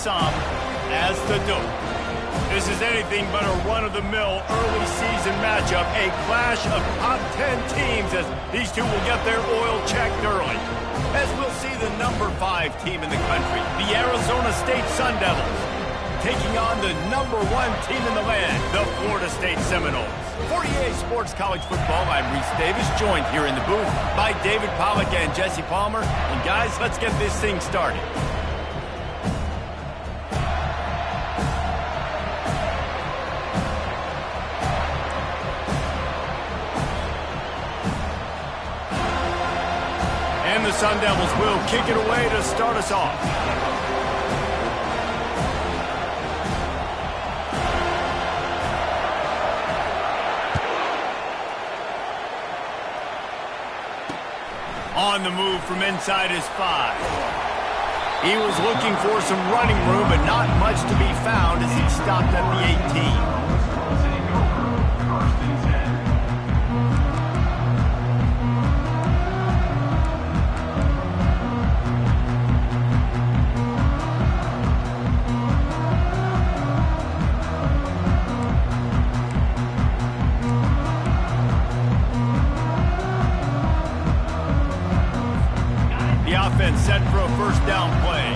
some as the dope. This is anything but a run-of-the-mill early season matchup, a clash of top 10 teams as these two will get their oil checked early. As we'll see the number 5 team in the country, the Arizona State Sun Devils, taking on the number 1 team in the land, the Florida State Seminoles. For EA Sports College Football, I'm Reese Davis, joined here in the booth by David Pollack and Jesse Palmer. And guys, let's get this thing started. And the Sun Devils will kick it away to start us off. On the move from inside his 5. He was looking for some running room, but not much to be found as he stopped at the 18. Offense set for a first down play.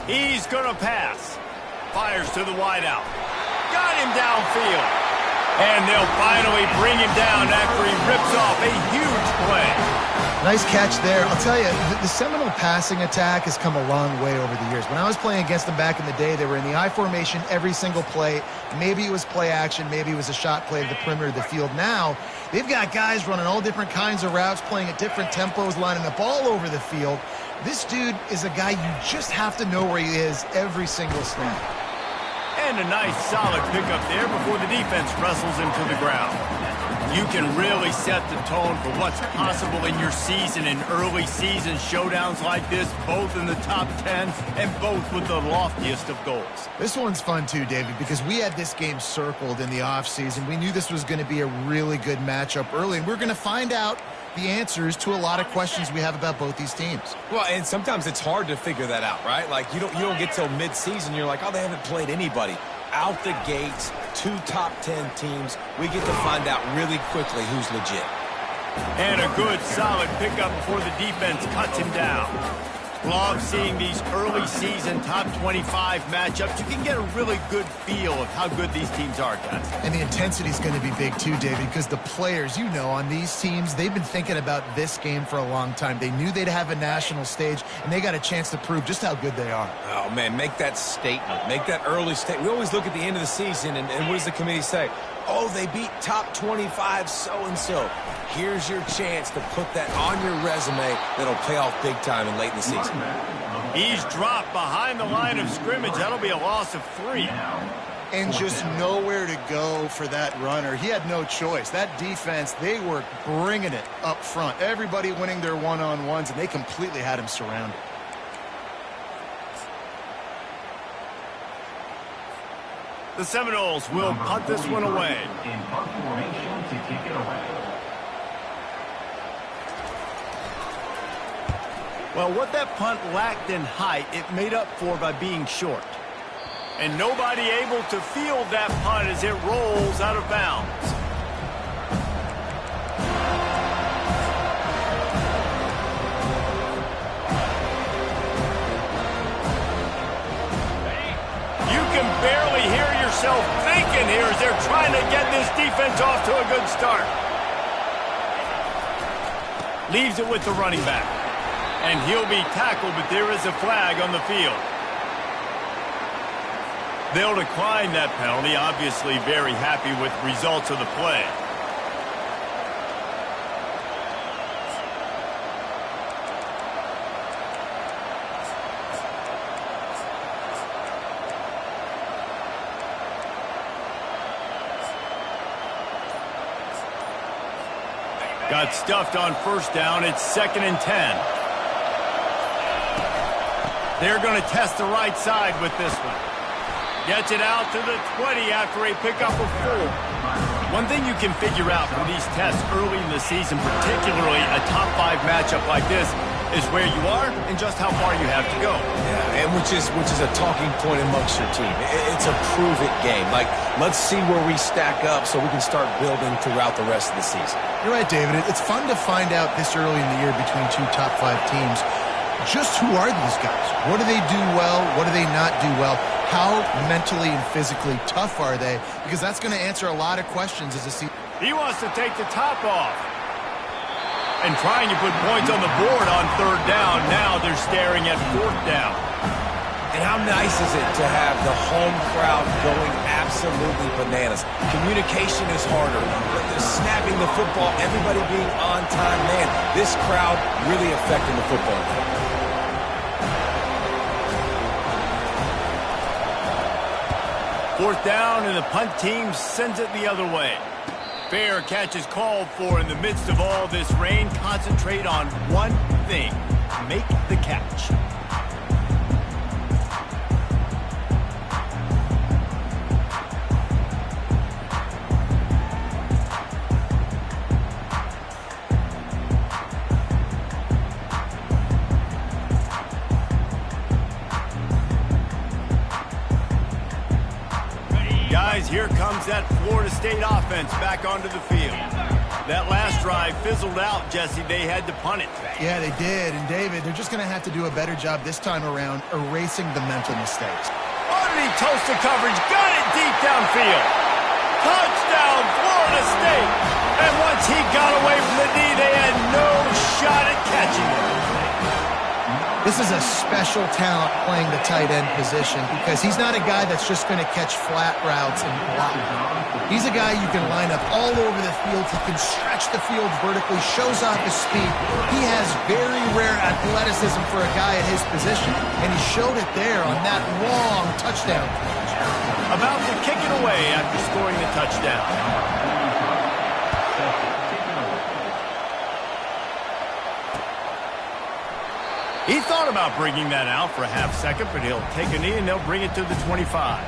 He's going to pass. Fires to the wideout. Got him downfield. And they'll finally bring him down after he rips off a huge play. Nice catch there. I'll tell you, the Seminole passing attack has come a long way over the years. When I was playing against them back in the day, they were in the I formation every single play. Maybe it was play action. Maybe it was a shot play to the perimeter of the field. Now, they've got guys running all different kinds of routes, playing at different tempos, lining up all over the field. This dude is a guy you just have to know where he is every single snap. And a nice solid pickup there before the defense wrestles him to the ground. You can really set the tone for what's possible in your season in early season showdowns like this, both in the top 10 and both with the loftiest of goals. This one's fun too, David, because we had this game circled in the offseason. We knew this was going to be a really good matchup early, and we're going to find out the answers to a lot of questions we have about both these teams. Well, and sometimes it's hard to figure that out, right? Like, you don't get till mid-season, you're like, oh, they haven't played anybody. Out the gates, 2 top 10 teams, we get to find out really quickly who's legit. And a good, solid pickup before the defense cuts him down. Love seeing these early season top 25 matchups. You can get a really good feel of how good these teams are, guys. And the intensity is going to be big too, David, because the players, you know, on these teams, they've been thinking about this game for a long time. They knew they'd have a national stage, and they got a chance to prove just how good they are. Oh, man, make that statement. Make that early statement. We always look at the end of the season, and what does the committee say? Oh, they beat top 25 so-and-so. Here's your chance to put that on your resume that'll pay off big time and late in the season. He's dropped behind the line of scrimmage. That'll be a loss of 3. And just nowhere to go for that runner. He had no choice. That defense, they were bringing it up front. Everybody winning their one-on-ones, and they completely had him surrounded. The Seminoles will punt this one away. In punt formation to kick it away. Well, what that punt lacked in height, it made up for by being short. And nobody able to field that punt as it rolls out of bounds. You can barely hear yourself thinking here as they're trying to get this defense off to a good start. Leaves it with the running back. And he'll be tackled, but there is a flag on the field. They'll decline that penalty, obviously very happy with results of the play. Got stuffed on first down. It's 2nd and 10. They're going to test the right side with this one. Gets it out to the 20 after a pickup of 4. One thing you can figure out from these tests early in the season, particularly a top 5 matchup like this, is where you are and just how far you have to go. Yeah, and which is a talking point amongst your team. It's a prove-it game. Like, let's see where we stack up so we can start building throughout the rest of the season. You're right, David. It's fun to find out this early in the year between two top 5 teams. Just who are these guys? What do they do well? What do they not do well? How mentally and physically tough are they? Because that's going to answer a lot of questions as a season. He wants to take the top off. And trying to put points on the board on 3rd down. Now they're staring at 4th down. And how nice is it to have the home crowd going absolutely bananas? Communication is harder. They're snapping the football, everybody being on time. Man, this crowd really affecting the football game. 4th down, and the punt team sends it the other way. Fair catch is called for in the midst of all this rain. Concentrate on one thing: make the catch. Guys, here comes that Florida State offense back onto the field. That last drive fizzled out, Jesse. They had to punt it. Yeah, they did. And, David, they're just going to have to do a better job this time around erasing the mental mistakes. Underneath toasted coverage, got it deep downfield. Touchdown, Florida State. And once he got away from the knee, they had no shot at catching him. This is a special talent playing the tight end position because he's not a guy that's just going to catch flat routes and block. He's a guy you can line up all over the field. He can stretch the field vertically, shows off his speed. He has very rare athleticism for a guy at his position, and he showed it there on that long touchdown. About to kick it away after scoring the touchdown. He thought about bringing that out for a half second, but he'll take a knee and they'll bring it to the 25.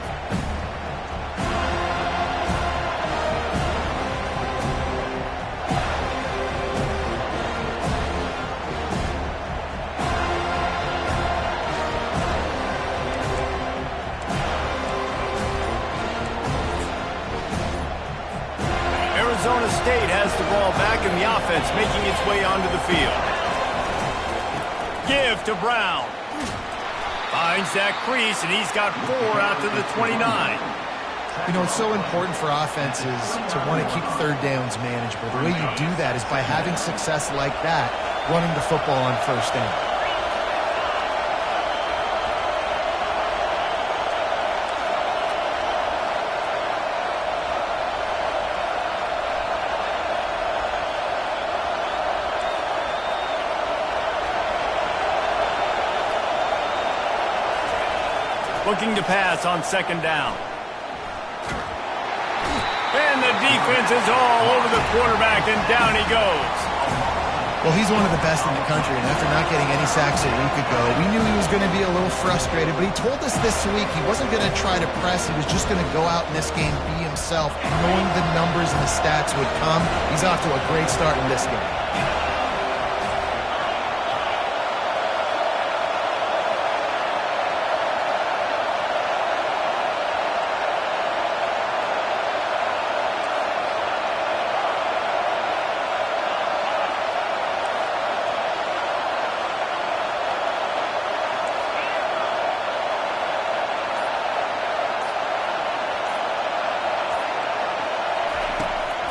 Arizona State has the ball back in the offense, making its way onto the field. Give to Brown. Finds that crease, and he's got 4 out to the 29. You know, it's so important for offenses to want to keep 3rd downs manageable. The way you do that is by having success like that, running the football on 1st down. Looking to pass on 2nd down. And the defense is all over the quarterback, and down he goes. Well, he's one of the best in the country, and after not getting any sacks a week ago, we knew he was going to be a little frustrated, but he told us this week he wasn't going to try to press. He was just going to go out in this game, be himself, knowing the numbers and the stats would come. He's off to a great start in this game.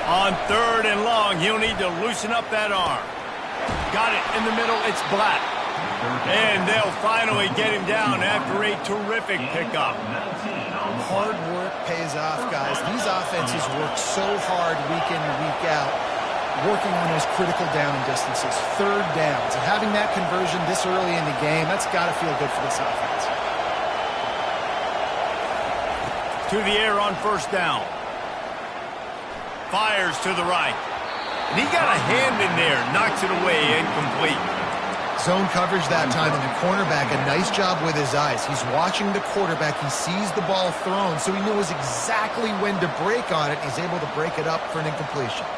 On 3rd and long, he'll need to loosen up that arm. Got it in the middle, it's Black. And they'll finally get him down after a terrific pickup. Hard work pays off, guys. These offenses work so hard week in and week out, working on those critical down distances, 3rd downs. And having that conversion this early in the game, that's got to feel good for this offense. To the air on 1st down. Fires to the right. And he got a hand in there, knocks it away, incomplete. Zone coverage that time, and the cornerback, a nice job with his eyes. He's watching the quarterback. He sees the ball thrown, so he knows exactly when to break on it. He's able to break it up for an incompletion.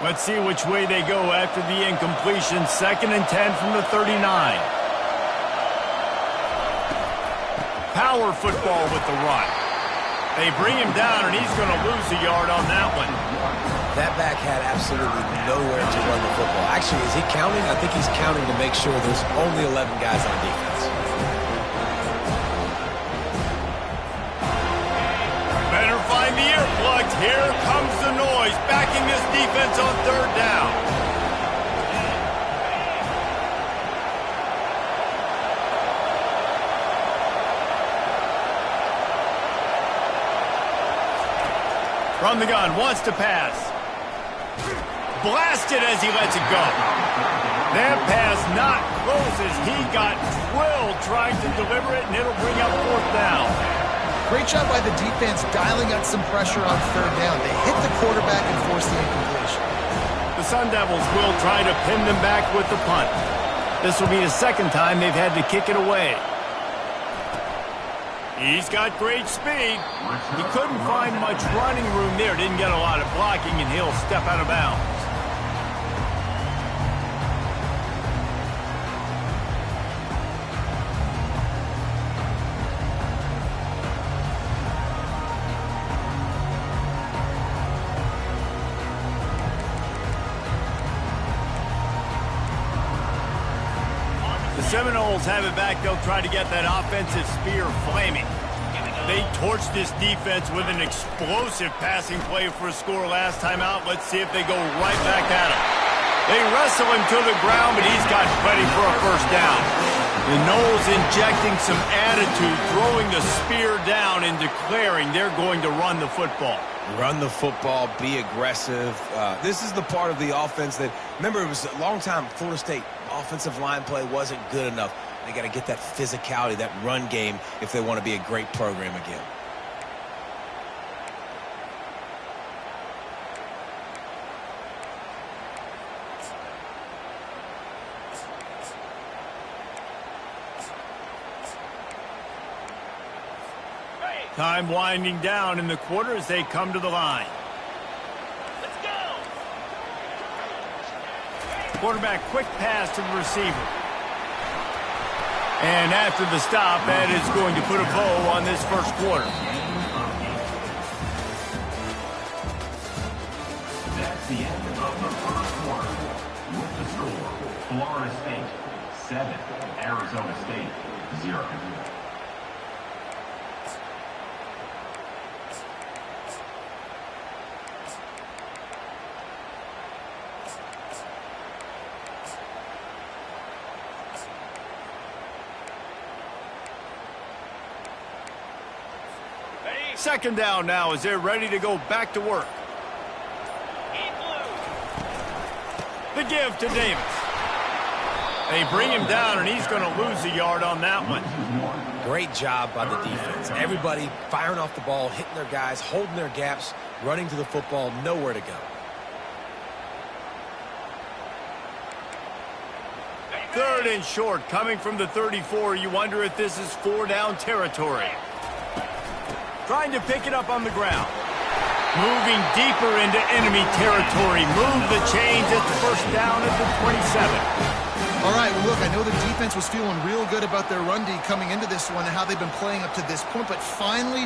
Let's see which way they go after the incompletion. 2nd and 10 from the 39. Power football with the run. They bring him down, and he's going to lose a yard on that one. That back had absolutely nowhere to run the football. Actually, is he counting? I think he's counting to make sure there's only 11 guys on defense. Better find the earplugs. Here comes the noise, backing this defense on 3rd down. From the gun, wants to pass. Blasted as he lets it go. That pass not close as he got drilled trying to deliver it, and it'll bring up 4th down. Great job by the defense dialing up some pressure on 3rd down. They hit the quarterback and forced the incompletion. The Sun Devils will try to pin them back with the punt. This will be the 2nd time they've had to kick it away. He's got great speed. He couldn't find much running room there. Didn't get a lot of blocking, and he'll step out of bounds. The Seminoles have it back. They'll try to get that offensive spear flaming. They torched this defense with an explosive passing play for a score last time out. Let's see if they go right back at him. They wrestle him to the ground, but he's got plenty for a 1st down. The Noles injecting some attitude, throwing the spear down and declaring they're going to run the football. Run the football, be aggressive. This is the part of the offense that, remember, it was a long time, Florida State offensive line play wasn't good enough. They got to get that physicality, that run game, if they want to be a great program again. Time winding down in the quarter as they come to the line. Let's go! Quarterback, quick pass to the receiver. And after the stop, that is going to put a bow on this 1st quarter. That's the end of the 1st quarter. With the score, Florida State 7, Arizona State 0. Second down now as they're ready to go back to work. The give to Davis. They bring him down, and he's going to lose a yard on that one. Great job by the defense. Everybody firing off the ball, hitting their guys, holding their gaps, running to the football, nowhere to go. 3rd and short, coming from the 34. You wonder if this is 4-down territory. Trying to pick it up on the ground. Moving deeper into enemy territory. Move the chains at the 1st down at the 27. All right, well, look, I know the defense was feeling real good about their run D coming into this one and how they've been playing up to this point, but finally